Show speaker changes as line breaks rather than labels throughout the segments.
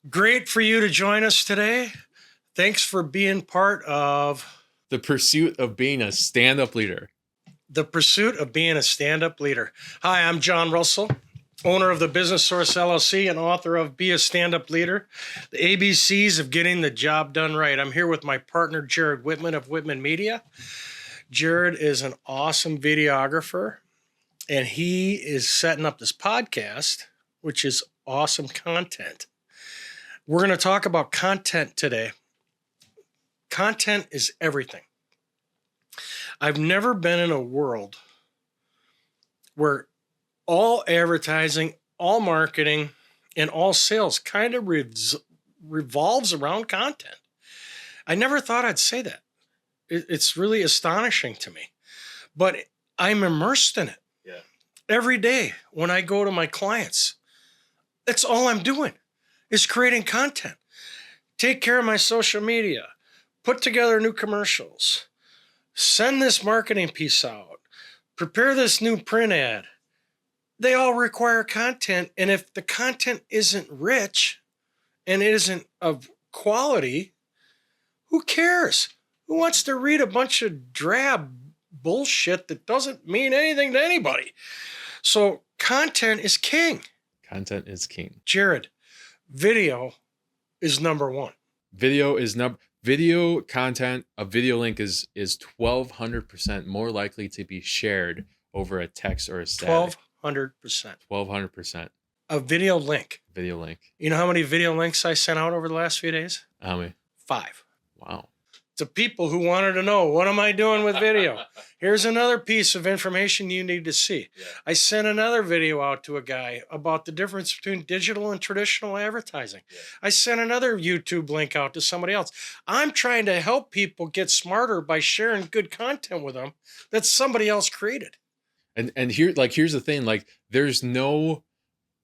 Great for you to join us today. Thanks for being part of
The pursuit of being a stand-up leader.
the pursuit of being a stand-up leader. Hi, I'm John Russell, owner of the Business Source LLC and author of Be a Stand-Up Leader, the ABCs of getting the job done right. I'm here with my partner, Jared Whitman of Whitman Media. Jared is an awesome videographer, and he is setting up this podcast, which is awesome content. We're going to talk about content today. Content is everything. I've never been in a world where all advertising, all marketing, and all sales kind of revolves around content. I never thought I'd say that. It's really astonishing to me, but I'm immersed in it.
Yeah.
Every day when I go to my clients, that's all I'm doing is creating content. Take care of my social media, put together new commercials, send this marketing piece out, prepare this new print ad. They all require content. And if the content isn't rich and it isn't of quality, who cares? Who wants to read a bunch of drab bullshit that doesn't mean anything to anybody? So content is king.
Content is king.
Jared, video is number one.
Video content, a video link is 1,200% more likely to be shared over a text or a static.
1,200%.
1,200%.
A video link.
Video link.
You know how many video links I sent out over the last few days?
How many?
5.
Wow.
To people who wanted to know, what am I doing with video? Here's another piece of information you need to see.
Yeah.
I sent another video out to a guy about the difference between digital and traditional advertising.
Yeah.
I sent another YouTube link out to somebody else. I'm trying to help people get smarter by sharing good content with them that somebody else created.
And here's the thing, like there's no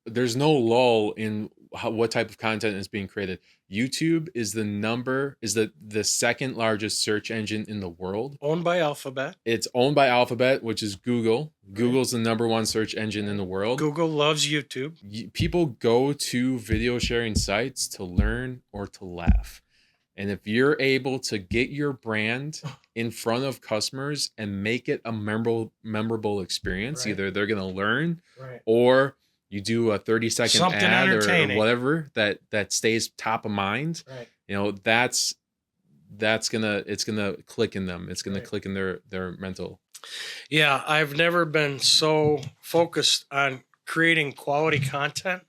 lull in what type of content is being created. YouTube is the second largest search engine in the world.
Owned by Alphabet.
It's owned by Alphabet, which is Google.
Right.
Google's the number one search engine in the world.
Google loves YouTube.
People go to video sharing sites to learn or to laugh. And if you're able to get your brand in front of customers and make it a memorable experience,
Right.
either they're going to learn
Right.
or you do a 30-second
Something
ad or
entertaining.
whatever that stays top of mind.
Right.
You know, it's gonna click in them. It's gonna
Right.
click in their mental.
Yeah, I've never been so focused on creating quality content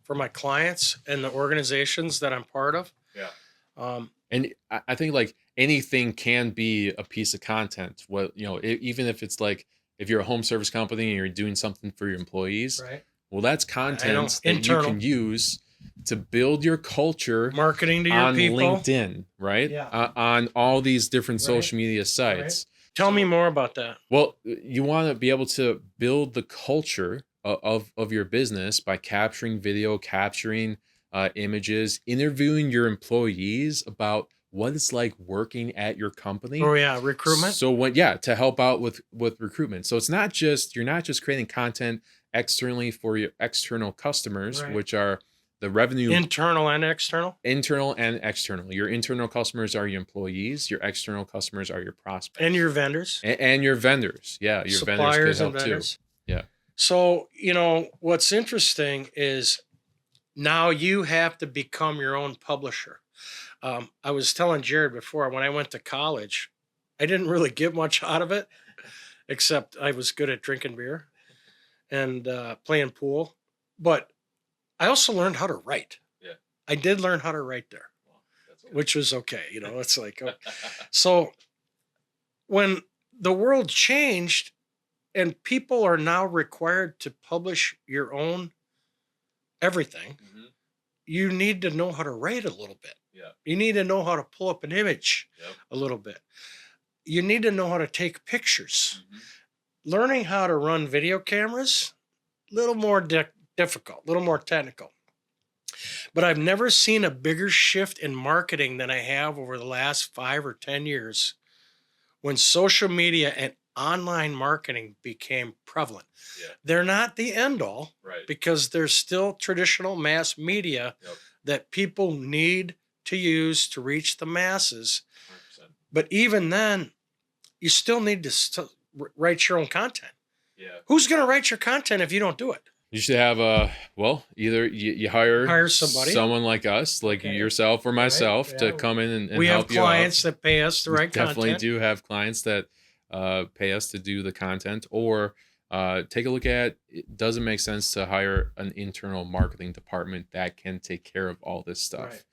for my clients and the organizations that I'm part of.
Yeah.
Um,
And I think like anything can be a piece of content. What, you know, even if it's like if you're a home service company and you're doing something for your employees,
right.
well, that's content that
Internal.
you can use to build your culture
Marketing to your
on
people.
LinkedIn, right?
Yeah.
On all these different
Right.
social media sites.
Tell me more about that.
Well, you want to be able to build the culture of your business by capturing video, capturing images, interviewing your employees about what it's like working at your company.
Oh yeah, recruitment.
So to help out with recruitment. So you're not just creating content externally for your external customers,
Right.
which are the revenue.
Internal and external.
Internal and external. Your internal customers are your employees. Your external customers are your prospects.
And your vendors.
And your vendors. Yeah, your
Suppliers
vendors could
and
help
vendors.
too. Yeah.
So, what's interesting is now you have to become your own publisher. I was telling Jared before, when I went to college, I didn't really get much out of it, except I was good at drinking beer and playing pool. But I also learned how to write.
Yeah.
I did learn how to write there,
Well, that's good.
which was okay. It's like, so when the world changed and people are now required to publish your own everything,
Mhm.
you need to know how to write a little bit.
Yeah.
You need to know how to pull up an image
Yep.
a little bit. You need to know how to take pictures.
Mhm.
Learning how to run video cameras, a little more difficult, a little more technical. But I've never seen a bigger shift in marketing than I have over the last 5 or 10 years when social media and online marketing became prevalent.
Yeah.
They're not the end all
Right.
because there's still traditional mass media
Yep.
that people need to use to reach the masses.
100%.
But even then, you still need to write your own content.
Yeah.
Who's going to write your content if you don't do it?
You should have either you hire
somebody,
someone like us, like yourself or myself,
Right,
to
yeah.
come in and
We have
help you out.
clients that pay us to write
Definitely
content.
do have clients that pay us to do the content, or take a look at, it doesn't make sense to hire an internal marketing department that can take care of all this stuff.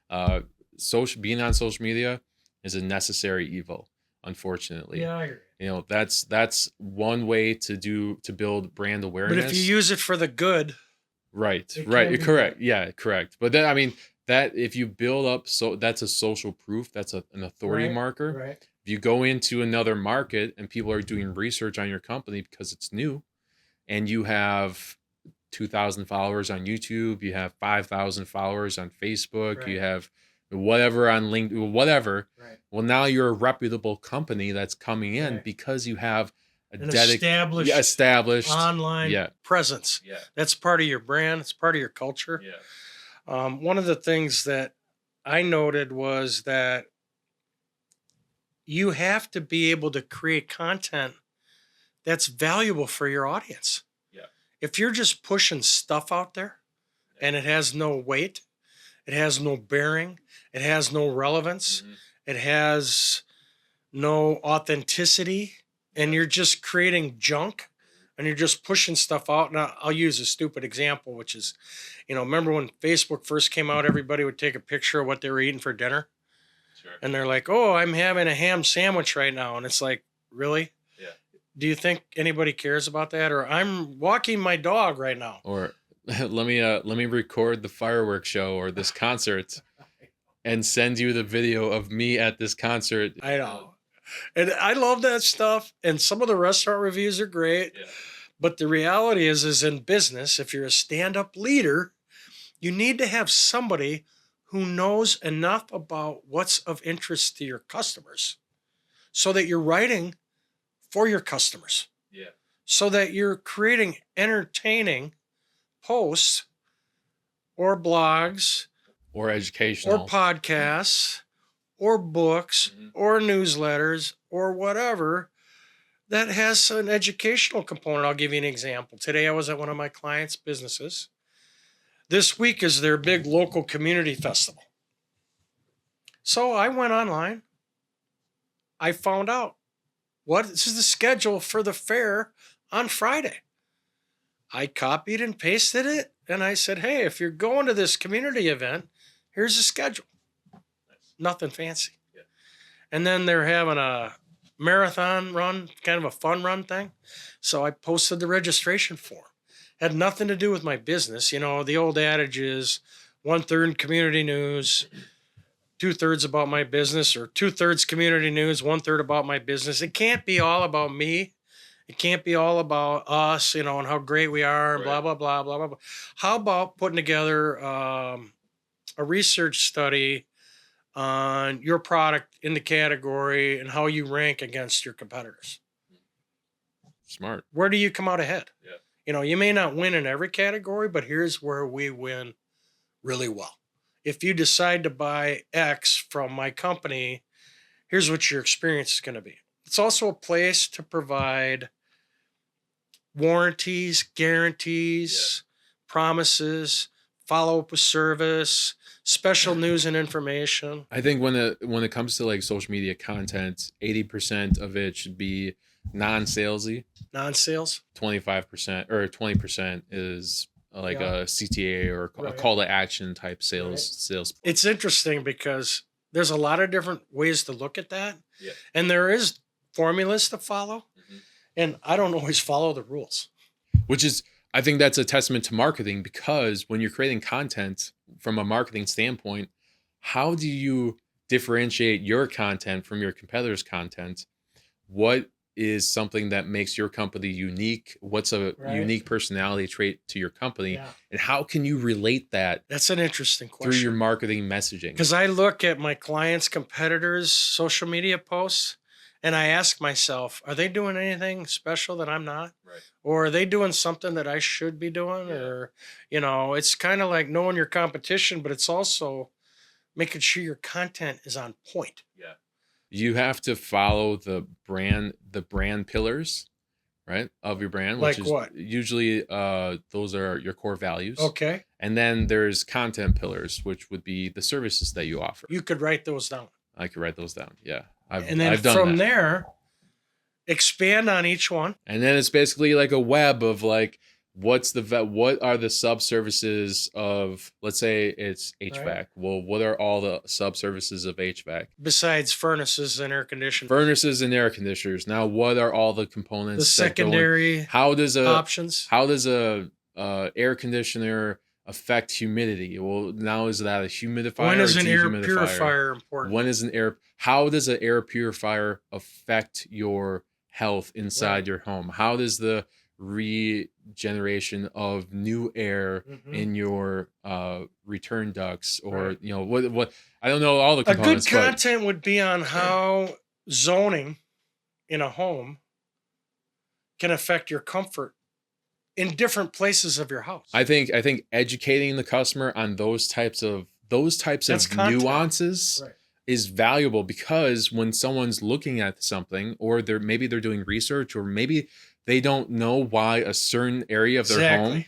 Being on social media is a necessary evil, unfortunately.
Yeah, I agree.
You know, that's one way to build brand awareness.
But if you use it for the good,
right,
it
right,
can be
correct,
good.
yeah, correct. But then, I mean, that if you build up, so that's a social proof, that's an authority
Right,
marker.
right.
If you go into another market and people are doing research on your company because it's new, and you have 2,000 followers on YouTube, you have 5,000 followers on Facebook,
Right.
you have whatever on LinkedIn, whatever.
Right.
Well, now you're a reputable company that's coming in
Right.
because you have
An established
established
online presence.
Yeah.
That's part of your brand. It's part of your culture.
Yeah.
One of the things that I noted was that you have to be able to create content that's valuable for your audience.
Yeah.
If you're just pushing stuff out there and it has no weight, it has no bearing, it has no relevance, it has no authenticity, and you're just creating junk and you're just pushing stuff out. Now, I'll use a stupid example, which is, remember when Facebook first came out, everybody would take a picture of what they were eating for dinner?
Sure.
And they're like, oh, I'm having a ham sandwich right now. And it's like, really?
Yeah.
Do you think anybody cares about that? Or I'm walking my dog right now.
Or let me record the fireworks show or this concert and send you the video of me at this concert.
I know. And I love that stuff. And some of the restaurant reviews are great.
Yeah.
But the reality is in business, if you're a stand-up leader, you need to have somebody who knows enough about what's of interest to your customers so that you're writing for your customers.
Yeah.
So that you're creating entertaining posts or blogs
or educational
or podcasts or books or newsletters or whatever that has an educational component. I'll give you an example. Today I was at one of my clients' businesses. This week is their big local community festival. So I went online. I found out what is the schedule for the fair on Friday. I copied and pasted it, and I said, hey, if you're going to this community event, here's the schedule. Nice. Nothing fancy. Yeah. And then they're having a marathon run, kind of a fun run thing. So I posted the registration form. Had nothing to do with my business. The old adage is 1/3 community news, 2/3 about my business, or 2/3 community news, 1/3 about my business. It can't be all about me. It can't be all about us, and how great we are, and blah, blah, blah, blah, blah, blah. How about putting together a research study on your product in the category and how you rank against your competitors?
Smart.
Where do you come out ahead?
Yeah.
You may not win in every category, but here's where we win really well. If you decide to buy X from my company, here's what your experience is going to be. It's also a place to provide warranties, guarantees, promises, follow up with service, special news and information.
I think when it comes to like social media content, 80% of it should be non-salesy.
Non-sales.
25% or 20% is like a CTA or a call to action type sales.
It's interesting because there's a lot of different ways to look at that.
Yeah.
And there is formulas to follow. And I don't always follow the rules.
Which is, I think that's a testament to marketing, because when you're creating content from a marketing standpoint, how do you differentiate your content from your competitors' content? What is something that makes your company unique? What's a unique personality trait to your company? Yeah. And how can you relate that?
That's an interesting question.
Through your marketing messaging.
Because I look at my clients' competitors' social media posts, And I ask myself, are they doing anything special that I'm not?
Right.
Or are they doing something that I should be doing?
Yeah.
Or, it's kind of like knowing your competition, but it's also making sure your content is on point.
Yeah. You have to follow the brand pillars, right, of your brand, which
Like
is
what?
usually those are your core values.
Okay.
And then there's content pillars, which would be the services that you offer.
You could write those down.
I could write those down. Yeah.
And then
I've done
from
that.
there, expand on each one.
And then it's basically like a web of like what are the subservices of, let's say it's HVAC.
Right.
Well, what are all the subservices of HVAC?
Besides furnaces and air conditioning.
Furnaces and air conditioners. Now, what are all the components?
The secondary options.
How does a air conditioner affect humidity? Well, now is that a humidifier?
When is
or
an air
dehumidifier?
purifier important?
When is how does an air purifier affect your health inside your home? How does the regeneration of new air in your return ducts, or what I don't know all the components.
A good content would be on how zoning in a home can affect your comfort in different places of your house.
I think educating the customer on those types of nuances is valuable, because when someone's looking at something, or maybe they're doing research, or maybe they don't know why a certain area of their home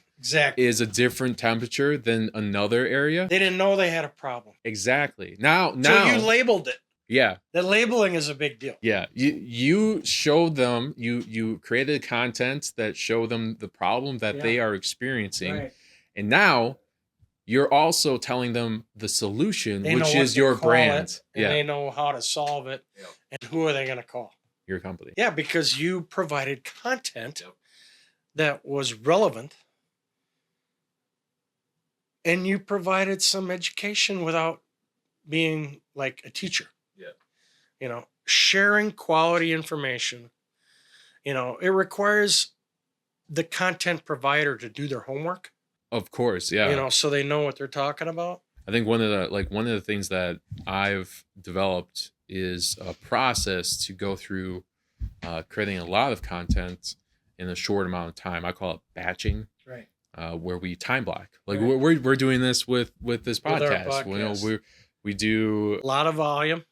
is a different temperature than another area.
They didn't know they had a problem.
Exactly. Now
So you labeled it.
Yeah.
That labeling is a big deal.
Yeah. You showed them, you created content that show them the problem that they are experiencing. Right. And now you're also telling them the solution, which is your brand.
And they know how to solve it. Yep. And who are they going to call?
Your company.
Yeah, because you provided content that was relevant, and you provided some education without being like a teacher. Yeah. Sharing quality information, it requires the content provider to do their homework.
Of course, yeah.
So they know what they're talking about.
I think one of the things that I've developed is a process to go through creating a lot of content in a short amount of time. I call it batching,
right?
Where we time block. Like we're doing this with this podcast. We do
a lot of volume.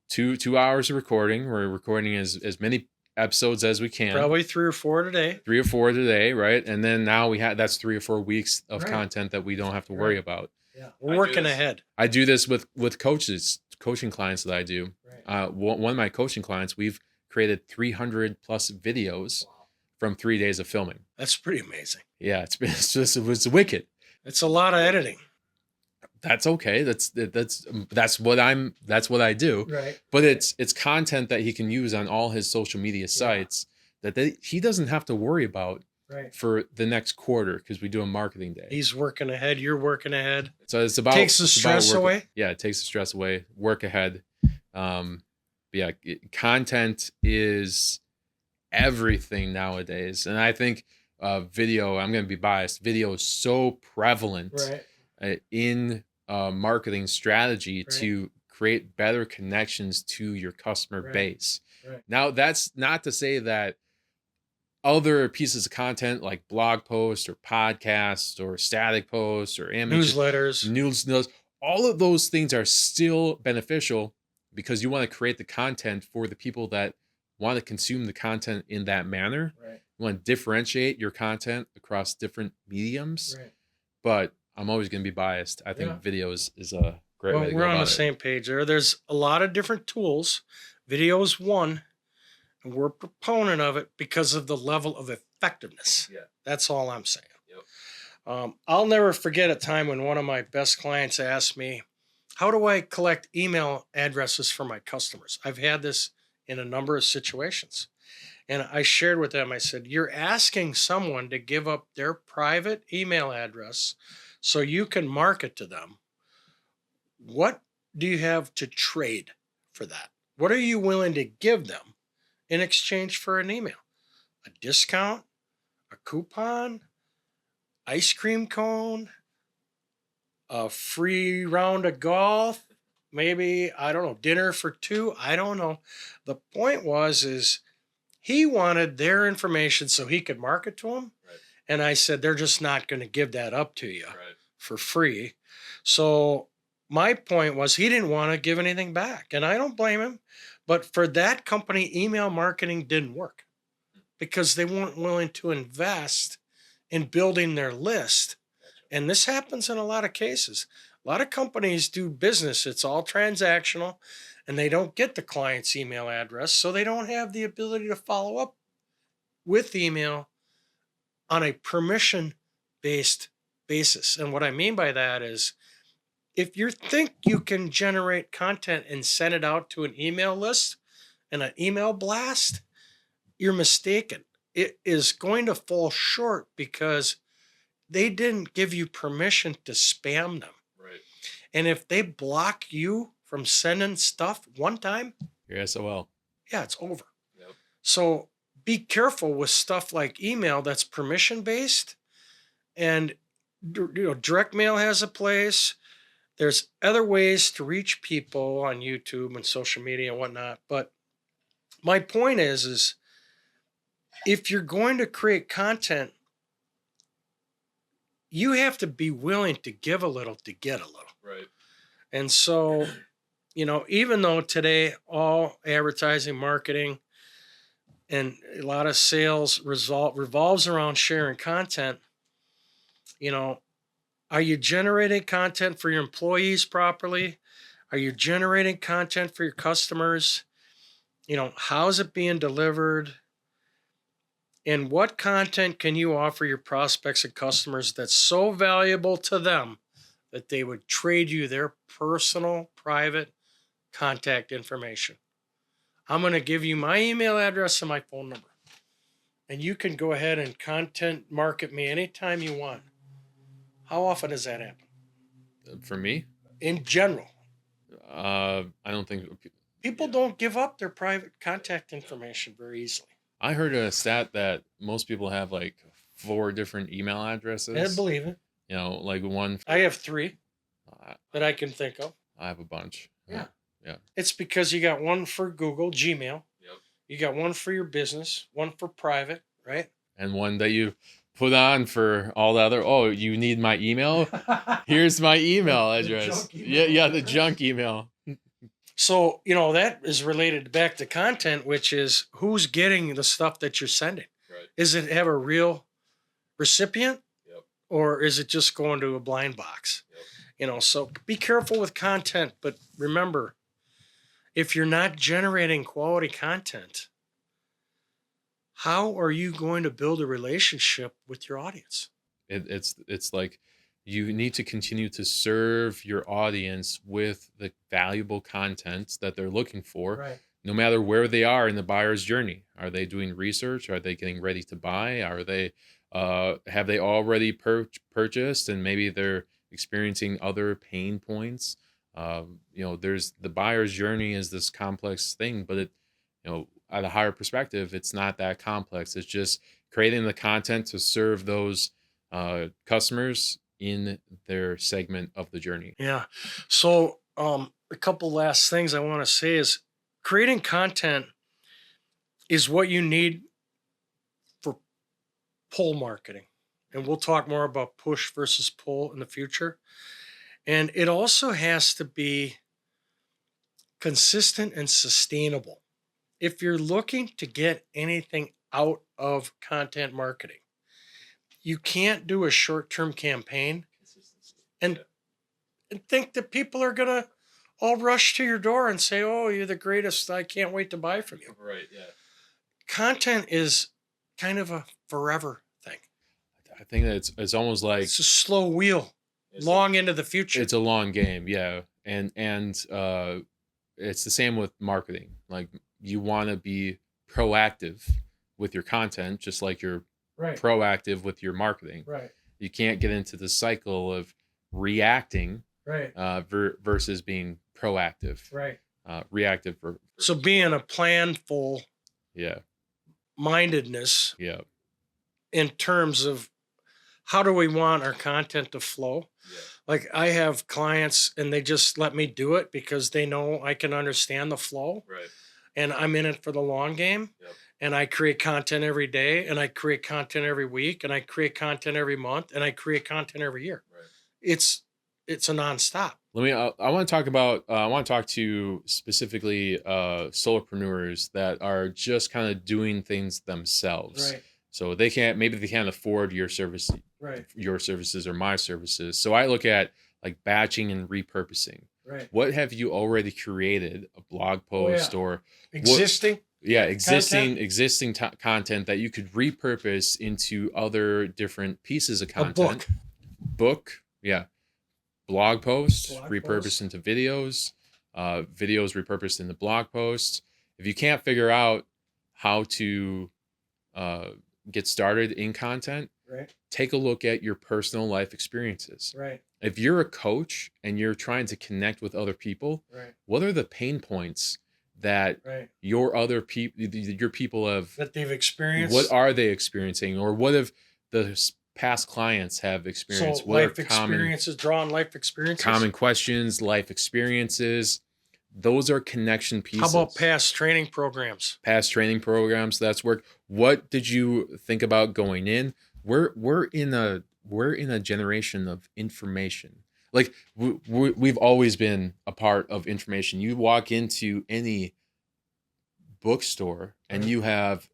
2 hours of recording. We're recording as many episodes as we can.
Probably 3 or 4 today.
3 or 4 today, right? And then now that's 3 or 4 weeks of content that we don't have to worry about.
Yeah, we're working ahead.
I do this with coaching clients that I do. Right. One of my coaching clients, we've created 300 plus videos from 3 days of filming.
That's pretty amazing.
Yeah, it's wicked.
It's a lot of editing.
That's okay. That's what I do.
Right.
But it's content that he can use on all his social media sites that he doesn't have to worry about for the next quarter, because we do a marketing day.
He's working ahead. You're working ahead.
So it's about
takes the stress away.
Yeah, it takes the stress away. Work ahead. Content is everything nowadays, and I think video. I'm going to be biased. Video is so prevalent in marketing strategy to create better connections to your customer base. Right. Now, that's not to say that other pieces of content like blog posts or podcasts or static posts or newsletters, all of those things are still beneficial, because you want to create the content for the people that want to consume the content in that manner. Right. You want to differentiate your content across different mediums. Right. But I'm always going to be biased. I think video is a great way to go
we're on
about
the same page there. There's a lot of different tools. Video is one, and we're a proponent of it because of the level of effectiveness. Yeah. That's all I'm saying. Yep. I'll never forget a time when one of my best clients asked me, how do I collect email addresses for my customers? I've had this in a number of situations. And I shared with them, I said, you're asking someone to give up their private email address so you can market to them. What do you have to trade for that? What are you willing to give them in exchange for an email? A discount? A coupon? Ice cream cone? A free round of golf? maybe, I don't know, dinner for two. I don't know. The point is he wanted their information so he could market to them.
Right.
And I said, they're just not going to give that up to you
Right.
for free. So my point was he didn't want to give anything back. And I don't blame him. But for that company, email marketing didn't work because they weren't willing to invest in building their list. And this happens in a lot of cases. A lot of companies do business, it's all transactional, and they don't get the client's email address. So they don't have the ability to follow up with email on a permission based basis. And what I mean by that is if you think you can generate content and send it out to an email list and an email blast, you're mistaken. It is going to fall short because they didn't give you permission to spam them.
Right.
And if they block you from sending stuff one time,
Your SOL.
yeah, it's over.
Yep.
So be careful with stuff like email that's permission based. And direct mail has a place. There's other ways to reach people on YouTube and social media and whatnot. But my point is if you're going to create content, you have to be willing to give a little to get a little.
Right.
And so, even though today all advertising, marketing, and a lot of sales revolves around sharing content, are you generating content for your employees properly? Are you generating content for your customers? How's it being delivered? And what content can you offer your prospects and customers that's so valuable to them that they would trade you their personal, private contact information? I'm going to give you my email address and my phone number. And you can go ahead and content market me anytime you want. How often does that happen?
For me?
In general.
I don't think...
People don't give up their private contact information very easily.
I heard a stat that most people have like 4 different email addresses.
I believe it.
Like one.
I have 3 that I can think of.
I have a bunch.
Yeah.
Yeah.
It's because you got one for Google, Gmail.
Yep.
You got one for your business, one for private, right?
And one that you put on for all the other. Oh, you need my email? Here's my email address. Yeah, the junk email.
So, that is related back to content, which is who's getting the stuff that you're sending.
Right.
Is it have a real recipient?
Yep.
Or is it just going to a blind box?
Yep.
So be careful with content, but remember, if you're not generating quality content, how are you going to build a relationship with your audience?
It's like you need to continue to serve your audience with the valuable content that they're looking for,
Right.
No matter where they are in the buyer's journey. Are they doing research? Are they getting ready to buy? Are they have they already purchased and maybe they're experiencing other pain points? There's the buyer's journey is this complex thing, but at a higher perspective, it's not that complex. It's just creating the content to serve those customers in their segment of the journey.
Yeah. So a couple last things I want to say is creating content is what you need for pull marketing. And we'll talk more about push versus pull in the future. And it also has to be consistent and sustainable. If you're looking to get anything out of content marketing, you can't do a short-term campaign and think that people are going to all rush to your door and say, oh, you're the greatest. I can't wait to buy from you.
Right, yeah.
Content is kind of a forever thing.
I think that it's almost like...
It's a slow wheel, long into the future.
It's a long game, yeah. And it's the same with marketing. Like you want to be proactive with your content, just like you're proactive with your marketing.
Right.
You can't get into the cycle of reacting versus being proactive.
Right.
Reactive.
So being a planful
mindedness
in terms of how do we want our content to flow?
Yeah.
Like I have clients and they just let me do it because they know I can understand the flow
Right.
and I'm in it for the long game.
Yep.
And I create content every day and I create content every week and I create content every month and I create content every year.
Right.
It's a nonstop.
Let me. I want to talk about. I want to talk to specifically solopreneurs that are just kind of doing things themselves.
Right.
So maybe they can't afford your
Right.
your services or my services. So I look at like batching and repurposing.
Right.
What have you already created? A blog post or
Existing.
existing content that you could repurpose into other different pieces of
A
content. Book. Yeah. Blog posts repurposed into videos, videos repurposed into blog posts. If you can't figure out how to get started in content,
Right.
take a look at your personal life experiences.
Right.
If you're a coach and you're trying to connect with other people,
Right.
what are the pain points that
Right.
your people have,
that they've experienced?
what are they experiencing, or what have the past clients have experienced?
So
What
life experiences, drawing life experiences.
common questions, life experiences? Those are connection pieces.
How about past training programs?
Past training programs, that's work. What did you think about going in? We're in a generation of information. Like we've always been a part of information. You walk into any bookstore and you have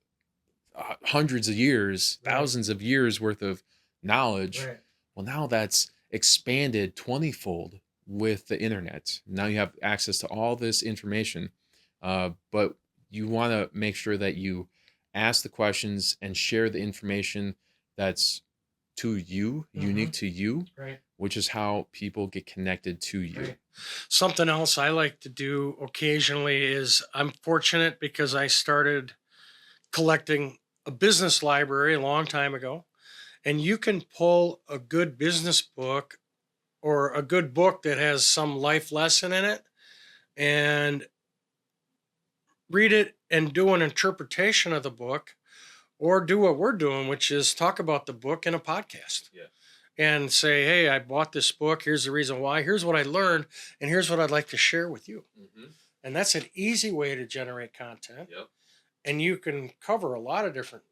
hundreds of years, thousands of years worth of knowledge.
Right.
Well, now that's expanded 20-fold with the internet. Now you have access to all this information, but you want to make sure that you ask the questions and share the information that's to you, unique to you,
Right.
which is how people get connected to you.
Right. Something else I like to do occasionally is I'm fortunate because I started collecting a business library a long time ago, and you can pull a good business book or a good book that has some life lesson in it and read it and do an interpretation of the book, or do what we're doing, which is talk about the book in a podcast.
Yeah.
And say, hey, I bought this book. Here's the reason why. Here's what I learned. And here's what I'd like to share with you.
Mm-hmm.
And that's an easy way to generate content.
Yep.
And you can cover a lot of different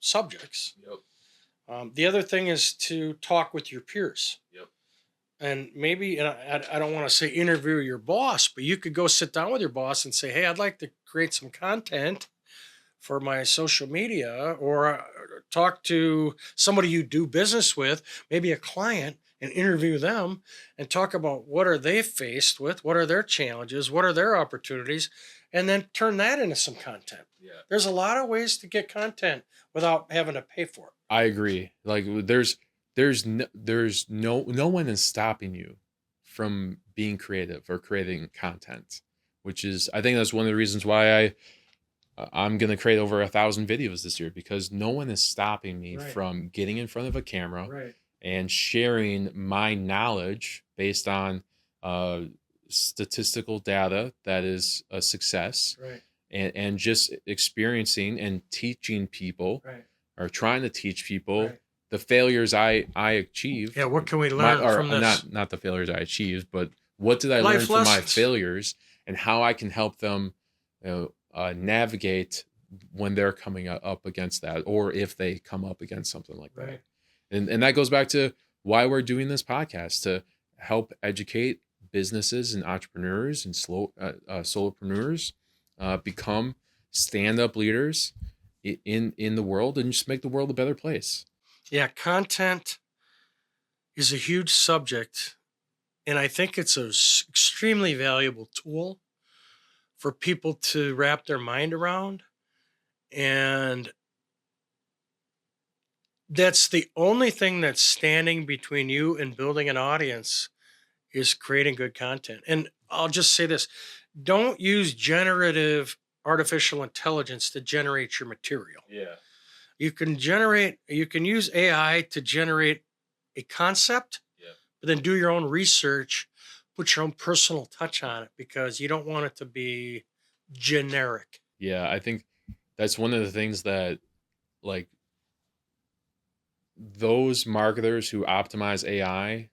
subjects.
Yep.
The other thing is to talk with your peers.
Yep.
And maybe, and I don't want to say interview your boss, but you could go sit down with your boss and say, hey, I'd like to create some content for my social media, or talk to somebody you do business with, maybe a client, and interview them and talk about what are they faced with, what are their challenges, what are their opportunities, and then turn that into some content.
Yeah.
There's a lot of ways to get content without having to pay for it.
I agree. Like there's no one is stopping you from being creative or creating content, which is, I think that's one of the reasons why I'm going to create over 1,000 videos this year, because no one is stopping me from getting in front of a camera and sharing my knowledge based on statistical data that is a success, and just experiencing and teaching people, or trying to teach people the failures I achieved.
Yeah, what can we learn from this?
Not the failures I achieved, but what did I learn from my failures, and how I can help them navigate when they're coming up against that, or if they come up against something like that. And that goes back to why we're doing this podcast, to help educate businesses and entrepreneurs and solopreneurs become stand-up leaders in the world, and just make the world a better place.
Yeah, content is a huge subject, and I think it's an extremely valuable tool for people to wrap their mind around. And that's the only thing that's standing between you and building an audience, is creating good content. And I'll just say this, don't use generative artificial intelligence to generate your material.
Yeah.
You can use AI to generate a concept, but then do your own research, put your own personal touch on it, because you don't want it to be generic.
Yeah, I think that's one of the things that, like, those marketers who optimize AI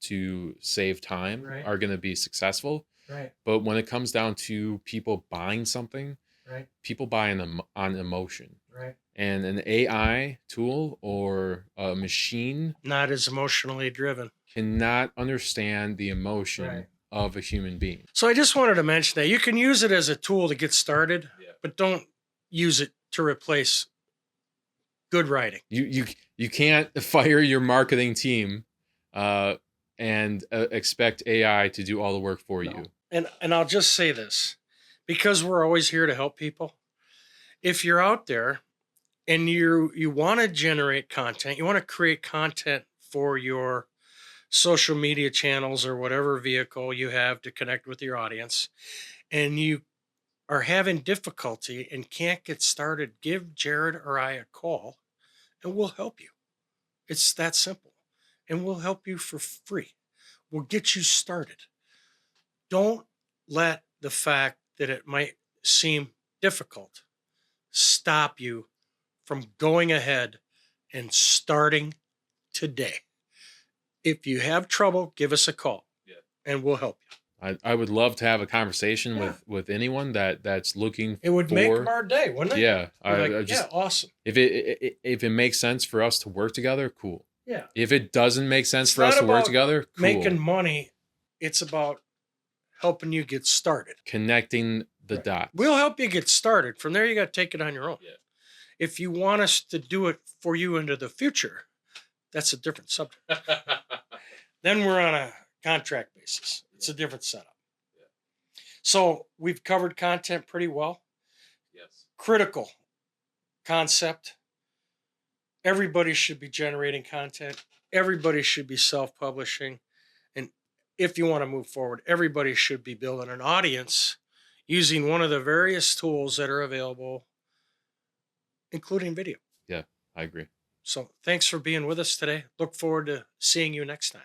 to save time
Right.
are going to be successful.
Right.
But when it comes down to people buying something,
Right.
people buy on emotion.
Right.
And an AI tool or a machine
Not as emotionally driven.
cannot understand the emotion
Right.
of a human being.
So I just wanted to mention that you can use it as a tool to get started,
Yeah.
but don't use it to replace good writing.
You can't fire your marketing team and expect AI to do all the work for you.
And I'll just say this, because we're always here to help people. If you're out there and you want to generate content, you want to create content for your social media channels or whatever vehicle you have to connect with your audience, and you are having difficulty and can't get started, give Jared or I a call and we'll help you. It's that simple. And we'll help you for free. We'll get you started. Don't let the fact that it might seem difficult stop you from going ahead and starting today. If you have trouble, give us a call. Yeah. And we'll help you.
I would love to have a conversation
Yeah.
with anyone that's looking.
It would make our day, wouldn't it?
Yeah,
I just, yeah, awesome.
If it makes sense for us to work together, cool.
Yeah.
If it doesn't make sense for us to work together, cool.
Making money, it's about helping you get started.
Connecting the dots.
We'll help you get started. From there, you got to take it on your own.
Yeah.
If you want us to do it for you into the future, that's a different subject. Then we're on a contract basis. It's a different setup. Yeah. So we've covered content pretty well.
Yes.
Critical concept. Everybody should be generating content. Everybody should be self-publishing. And if you want to move forward, everybody should be building an audience using one of the various tools that are available, including video.
Yeah, I agree.
So thanks for being with us today. Look forward to seeing you next time.